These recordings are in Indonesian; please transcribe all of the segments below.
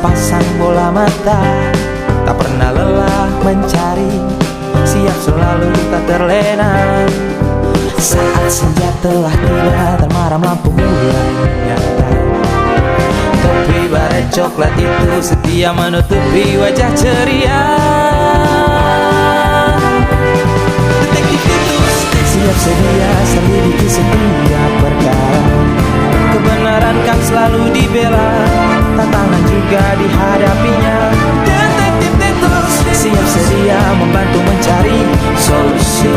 pasang bola mata, tak pernah lelah mencari, siap selalu tak terlena. Saat senja telah tiba, termaram lampu mulai nyata. Topi baret coklat itu setia menutupi wajah ceria. Detektif Titus siap sedia selidiki setiap perkara. Kebenaran kan selalu dibela, tantangan juga dihadapinya. Detektif Titus siap sedia membantu mencari solusi,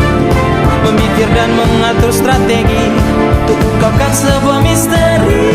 memikir dan mengatur strategi untuk ungkapkan sebuah misteri.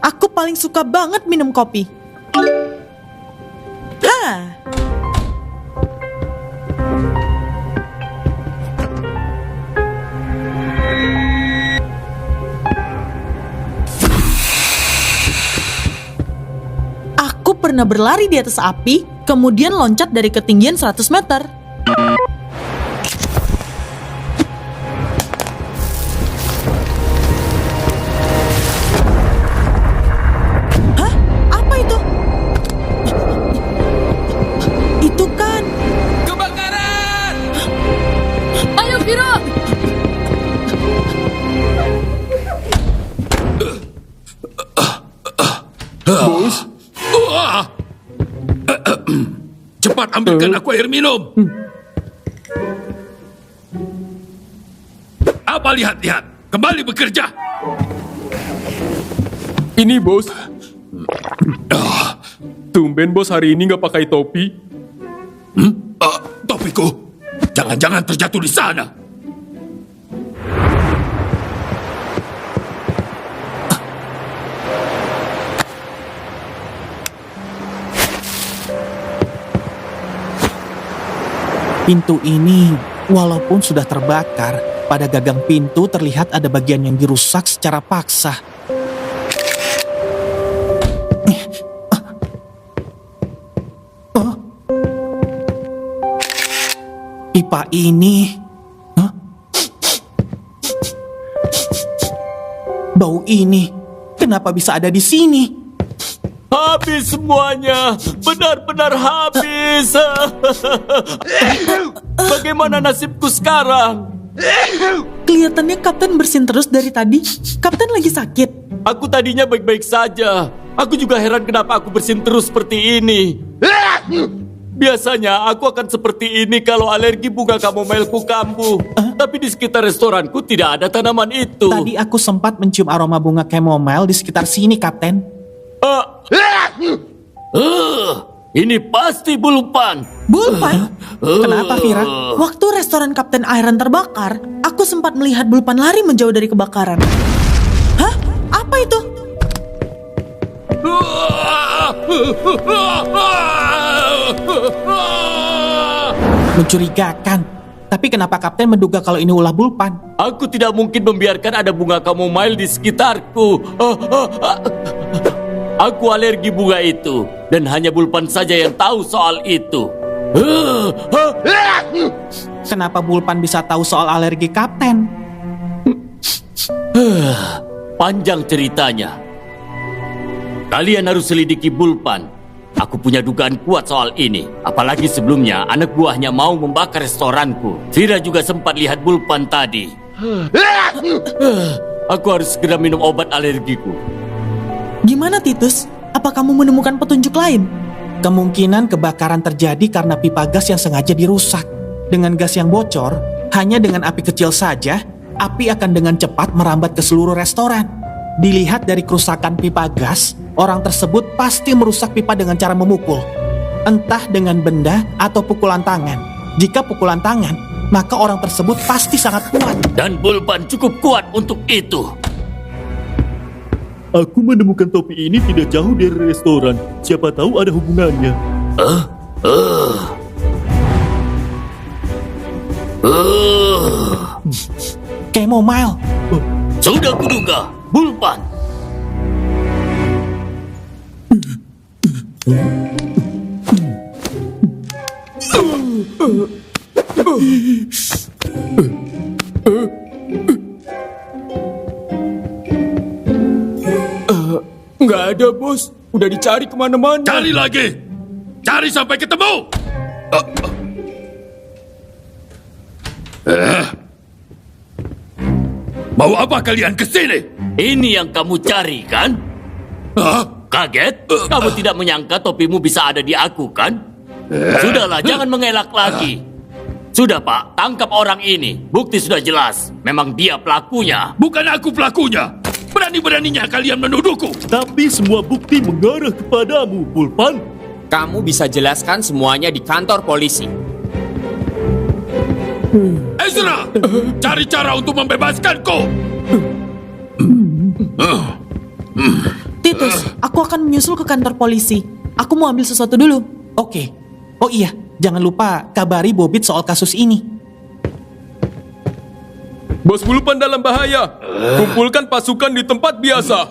Aku paling suka banget minum kopi. Aku pernah berlari di atas api, kemudian loncat dari ketinggian 100 meter. Bos? Cepat ambilkan aku air minum. Apa lihat-lihat? Kembali bekerja. Ini bos. Tumben bos hari ini nggak pakai topi. Topiku. Jangan-jangan terjatuh di sana. Pintu ini, walaupun sudah terbakar, pada gagang pintu terlihat ada bagian yang dirusak secara paksa. Pipa ini... Bau ini, kenapa bisa ada di sini? Habis semuanya, benar-benar habis. Bagaimana nasibku sekarang? Kelihatannya Kapten bersin terus dari tadi. Kapten lagi sakit. Aku tadinya baik-baik saja. Aku juga heran kenapa aku bersin terus seperti ini. Biasanya aku akan seperti ini kalau alergi bunga kamomailku kambuh. Tapi di sekitar restoranku tidak ada tanaman itu. Tadi aku sempat mencium aroma bunga chamomile di sekitar sini, Kapten. Ini pasti Bulpan. Bulpan? Kenapa, Vira? Waktu restoran Kapten Iron terbakar, aku sempat melihat Bulpan lari menjauh dari kebakaran. Hah? Apa itu? Mencurigakan. Tapi kenapa Kapten menduga kalau ini ulah Bulpan? Aku tidak mungkin membiarkan ada bunga kamomile di sekitarku. Aku alergi bunga itu, dan hanya Bulpan saja yang tahu soal itu. Kenapa Bulpan bisa tahu soal alergi Kapten? Panjang ceritanya. Kalian harus selidiki Bulpan. Aku punya dugaan kuat soal ini. Apalagi sebelumnya anak buahnya mau membakar restoranku. Vira juga sempat lihat Bulpan tadi. Aku harus segera minum obat alergiku. Gimana, Titus? Apa kamu menemukan petunjuk lain? Kemungkinan kebakaran terjadi karena pipa gas yang sengaja dirusak. Dengan gas yang bocor, hanya dengan api kecil saja, api akan dengan cepat merambat ke seluruh restoran. Dilihat dari kerusakan pipa gas, orang tersebut pasti merusak pipa dengan cara memukul. Entah dengan benda atau pukulan tangan. Jika pukulan tangan, maka orang tersebut pasti sangat kuat. Dan Bulpan cukup kuat untuk itu. Aku menemukan topi ini tidak jauh dari restoran. Siapa tahu ada hubungannya. Chamomile. Sudah kuduga, Bulpan. Nggak ada, bos. Udah dicari kemana-mana. Cari lagi. Cari sampai ketemu. Mau apa kalian ke sini? Ini yang kamu cari, kan? Hah? Kaget? Kamu tidak menyangka topimu bisa ada di aku, kan? Sudahlah, jangan mengelak lagi. Sudah, Pak. Tangkap orang ini. Bukti sudah jelas. Memang dia pelakunya. Bukan aku pelakunya. Berani-beraninya kalian menuduhku. Tapi semua bukti mengarah kepadamu, Bulpan. Kamu bisa jelaskan semuanya di kantor polisi. Ezra, cari cara untuk membebaskanku. Titus, aku akan menyusul ke kantor polisi. Aku mau ambil sesuatu dulu. Oke. Oh iya, jangan lupa kabari Bobit soal kasus ini. Bos Bulpan dalam bahaya. Kumpulkan pasukan di tempat biasa.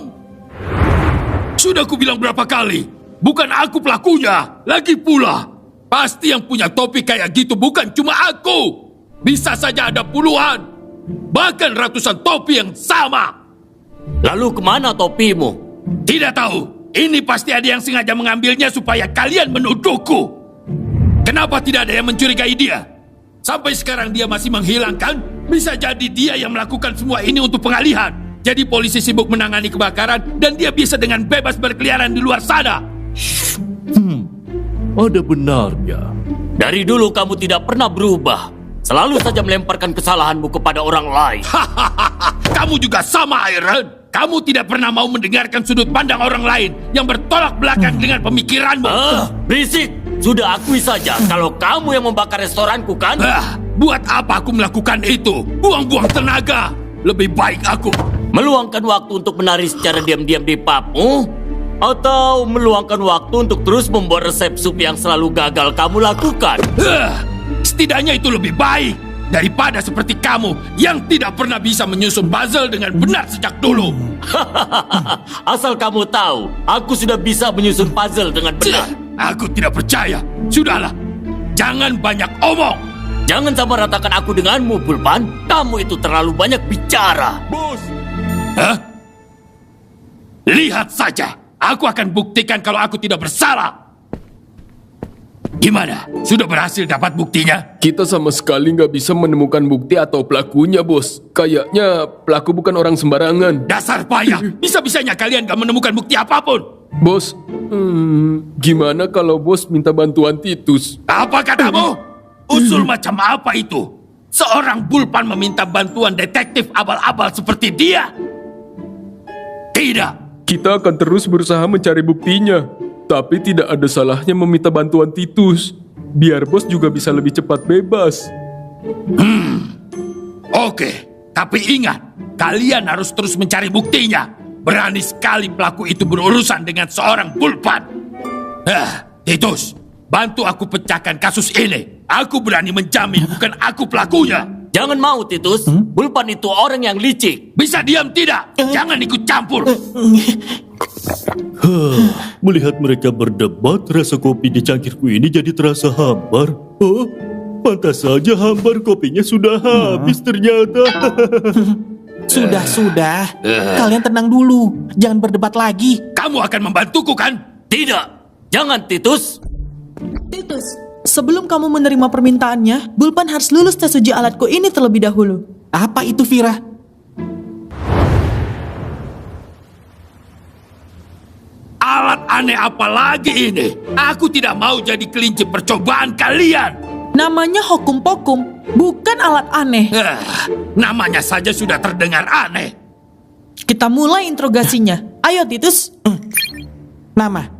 Sudah kubilang berapa kali? Bukan aku pelakunya. Lagi pula, pasti yang punya topi kayak gitu bukan cuma aku. Bisa saja ada puluhan, bahkan ratusan topi yang sama. Lalu kemana topimu? Tidak tahu. Ini pasti ada yang sengaja mengambilnya supaya kalian menuduhku. Kenapa tidak ada yang mencurigai dia? Sampai sekarang dia masih menghilangkan. Bisa jadi dia yang melakukan semua ini untuk pengalihan. Jadi polisi sibuk menangani kebakaran dan dia bisa dengan bebas berkeliaran di luar sana. Ada benarnya. Dari dulu kamu tidak pernah berubah. Selalu saja melemparkan kesalahanmu kepada orang lain. Kamu juga sama, Iron. Kamu tidak pernah mau mendengarkan sudut pandang orang lain yang bertolak belakang dengan pemikiranmu. Berisik! Sudah akui saja kalau kamu yang membakar restoranku, kan? Buat apa aku melakukan itu? Buang-buang tenaga. Lebih baik aku Meluangkan waktu untuk menari secara diam-diam di pubmu? Atau meluangkan waktu untuk terus membuat resep sup yang selalu gagal kamu lakukan? Setidaknya itu lebih baik daripada seperti kamu yang tidak pernah bisa menyusun puzzle dengan benar sejak dulu. Asal kamu tahu, aku sudah bisa menyusun puzzle dengan benar. Aku tidak percaya. Sudahlah, jangan banyak omong. Jangan sama ratakan aku denganmu, Bulpan. Kamu itu terlalu banyak bicara. Bos, Hah? Lihat saja. Aku akan buktikan kalau aku tidak bersalah. Gimana? Sudah berhasil dapat buktinya? Kita sama sekali nggak bisa menemukan bukti atau pelakunya, bos. Kayaknya pelaku bukan orang sembarangan. Dasar payah. Bisa-bisanya kalian gak menemukan bukti apapun. Bos, gimana kalau bos minta bantuan Titus? Apa katamu? Usul macam apa itu? Seorang Bulpan meminta bantuan detektif abal-abal seperti dia? Tidak. Kita akan terus berusaha mencari buktinya. Tapi tidak ada salahnya meminta bantuan Titus. Biar bos juga bisa lebih cepat bebas. Oke, tapi ingat, kalian harus terus mencari buktinya. Berani sekali pelaku itu berurusan dengan seorang Bulpan. Titus, bantu aku pecahkan kasus ini. Aku berani menjamin bukan aku pelakunya. Jangan mau, Titus. Bulpan itu orang yang licik. Bisa diam tidak? Jangan ikut campur. Melihat mereka berdebat, rasa kopi di cangkirku ini jadi terasa hambar. Oh, pantas saja hambar, kopinya sudah habis ternyata. Sudah. Kalian tenang dulu. Jangan berdebat lagi. Kamu akan membantuku kan? Tidak. Jangan, Titus. Titus, sebelum kamu menerima permintaannya, Bulpan harus lulus tes uji alatku ini terlebih dahulu. Apa itu, Vira? Alat aneh apa lagi ini? Aku tidak mau jadi kelinci percobaan kalian. Namanya Hokum Pokum, bukan alat aneh. Namanya saja sudah terdengar aneh. Kita mulai interogasinya. Ayo Titus. Nama.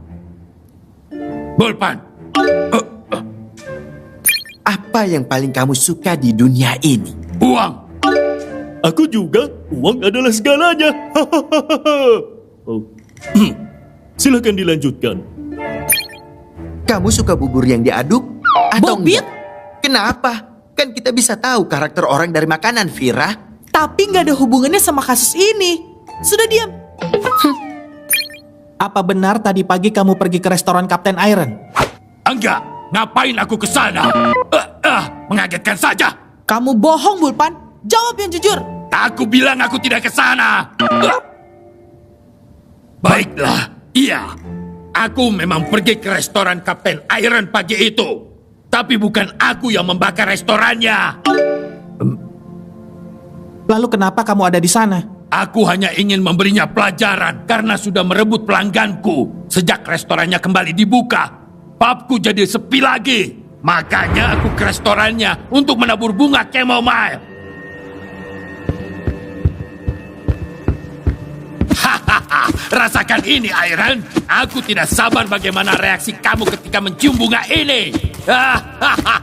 Bulpan, Apa yang paling kamu suka di dunia ini? uang. Aku juga, uang adalah segalanya. Oh. Silakan dilanjutkan. Kamu suka bubur yang diaduk? Atau Bobit? enggak? Kenapa? Kan kita bisa tahu karakter orang dari makanan, Vira. Tapi nggak ada hubungannya sama kasus ini. Sudah diam. Apa benar tadi pagi kamu pergi ke restoran Kapten Iron? Enggak, ngapain aku ke sana? Mengagetkan saja. Kamu bohong, Bulpan. Jawab yang jujur. Aku bilang aku tidak ke sana. Baiklah, iya. Aku memang pergi ke restoran Kapten Iron pagi itu. Tapi bukan aku yang membakar restorannya. Lalu kenapa kamu ada di sana? Aku hanya ingin memberinya pelajaran karena sudah merebut pelangganku. Sejak restorannya kembali dibuka, pubku jadi sepi lagi. Makanya aku ke restorannya untuk menabur bunga chamomile. Hahaha, rasakan ini, Iron. Aku tidak sabar bagaimana reaksi kamu ketika mencium bunga ini. Hahaha.